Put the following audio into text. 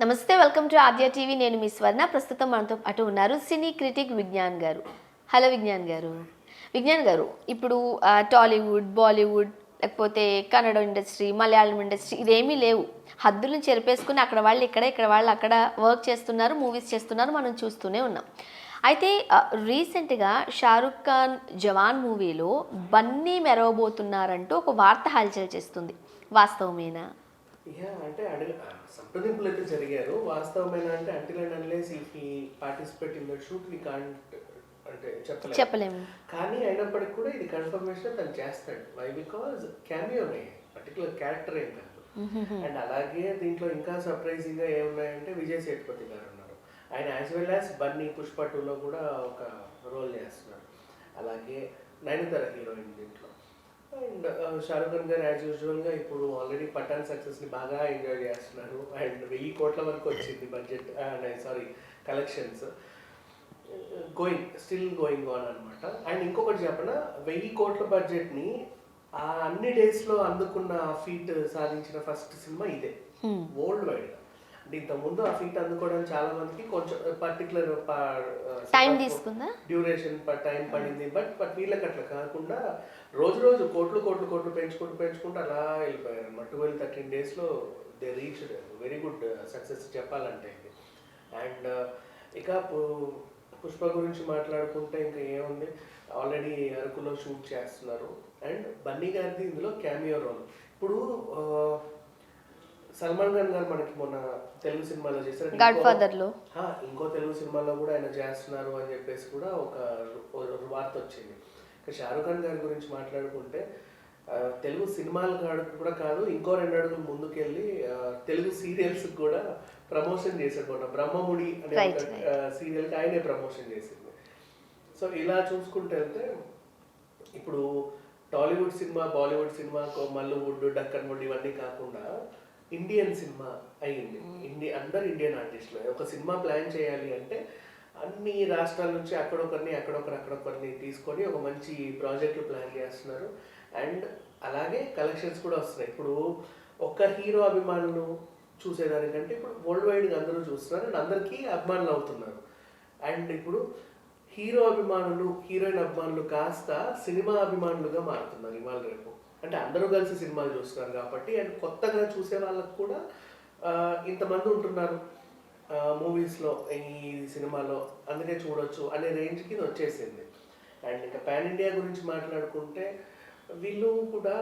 నమస్తే, welcome to Aadya TV. నేను మీ స్వర్ణ. ప్రస్తుతం మనతో పాటు ఉన్నారు సినీ క్రిటిక్ విజ్ఞాన్ గారు. హలో విజ్ఞాన్ గారు. విజ్ఞాన్ గారు, ఇప్పుడు టాలీవుడ్, బాలీవుడ్, లేకపోతే కన్నడ ఇండస్ట్రీ, మలయాళం ఇండస్ట్రీ ఇదేమీ లేవు. హద్దులను చెరిపేసుకుని అక్కడ వాళ్ళు ఇక్కడ వాళ్ళు అక్కడ వర్క్ చేస్తున్నారు, మూవీస్ చేస్తున్నారు, మనం చూస్తూనే ఉన్నాం. అయితే రీసెంట్గా షారుఖ్ ఖాన్ జవాన్ మూవీలో బన్నీ మెరవబోతున్నారంటూ ఒక వార్త హల్చల్ చేస్తుంది. వాస్తవమేనా? అంటే సంప్రదింపులు అయితే జరిగారు. వాస్తవమైన అంటే until and unless if he participate in the shoot we can't అంటే చెప్పలేము. కానీ అయినప్పటికీ కూడా ఇది కన్ఫర్మేషన్ తను చేస్తాడు. వై బికాజ్ క్యామియోనే, పర్టికులర్ క్యారెక్టర్ ఏం కాదు. అండ్ అలాగే దీంట్లో ఇంకా సర్ప్రైజింగ్ గా ఏమున్నాయంటే విజయ్ సేతుపతి గారు ఉన్నారు. ఆయన as well as Bunny Pushpa 2లో కూడా ఒక రోల్ చేస్తున్నారు. అలాగే నయనతార హీరోయిన్ దీంట్లో. అండ్ షారుఖ్ ఖాన్ గారు యాజ్ యూజువల్గా ఇప్పుడు ఆల్రెడీ పఠాన్ సక్సెస్ని బాగా ఎంజాయ్ చేస్తున్నారు. అండ్ 1000 కోట్ల వరకు వచ్చింది budget, sorry collections. Still going on అనమాట. అండ్ ఇంకొకటి చెప్పనా, 1000 కోట్ల బడ్జెట్ని ఆ అన్ని డేస్లో అందుకున్న ఫీట్ సాధించిన ఫస్ట్ సినిమా ఇదే వరల్డ్ వైడ్. అంటే ఇంతకుముందు ఆ ఫీట్ అందుకోవడానికి చాలా మందికి కొంచెం పర్టికులర్ టైం తీసుకుందా, డ్యూరేషన్ టైం పడింది. బట్ వీళ్ళకి అట్లా కాకుండా రోజు కోట్లు పెంచుకుంటూ అలా వెళ్ళిపోయారు అనమాట. 12-13 డేస్లో they reach very good success చెప్పాలంటే ఇది. అండ్ ఇక పుష్ప గురించి మాట్లాడుకుంటే ఇంకా ఏముంది, ఆల్రెడీ అరకులో షూట్ చేస్తున్నారు. అండ్ బన్నీ గారిది ఇందులో క్యామియో రోల్. ఇప్పుడు సల్మాన్ ఖాన్ గారు మనకి మొన్న తెలుగు సినిమాలో చేశారు, ఇంకో తెలుగు సినిమాలో కూడా ఆయన చేస్తున్నారు అని చెప్పేసి కూడా ఒక వార్త వచ్చింది. ఇక షారుఖ్ ఖాన్ గారి గురించి మాట్లాడుకుంటే తెలుగు సినిమాలు కూడా కాదు, ఇంకో 2 అడుగులు ముందుకెళ్ళి తెలుగు సీరియల్స్ కూడా ప్రమోషన్ చేశాడు. బ్రహ్మముడి అనే ఒక సీరియల్కి ఆయనే ప్రమోషన్ చేసింది. సో ఇలా చూసుకుంటే వెళ్తే ఇప్పుడు Tollywood cinema, Bollywood cinema, Malluwood, Deccan wood ఇవన్నీ కాకుండా ఇండియన్ సినిమా అయ్యింది. అందరు ఇండియన్ ఆర్టిస్టులు. ఒక సినిమా ప్లాన్ చేయాలి అంటే అన్ని రాష్ట్రాల నుంచి అక్కడొకరిని తీసుకొని ఒక మంచి ప్రాజెక్టులు ప్లాన్ చేస్తున్నారు. అండ్ అలాగే కలెక్షన్స్ కూడా వస్తున్నాయి. ఇప్పుడు ఒక్క హీరో అభిమానులు చూసేదానికంటే ఇప్పుడు వరల్డ్ వైడ్గా అందరూ చూస్తున్నారు అండ్ అందరికీ అభిమానులు అవుతున్నారు. అండ్ ఇప్పుడు హీరో అభిమానులు, హీరోయిన్ అభిమానులు కాస్త సినిమా అభిమానులుగా మారుతున్నారు ఇవాళ రేపు. అంటే అందరూ కలిసి సినిమాలు చూస్తున్నారు కాబట్టి. అండ్ కొత్తగా చూసే వాళ్ళకు కూడా ఇంతమంది ఉంటున్నారు మూవీస్లో, ఈ సినిమాలో, అందుకే చూడొచ్చు అనే రేంజ్కి ఇది వచ్చేసింది. అండ్ ఇంకా పాన్ ఇండియా గురించి మాట్లాడుకుంటే వీళ్ళు కూడా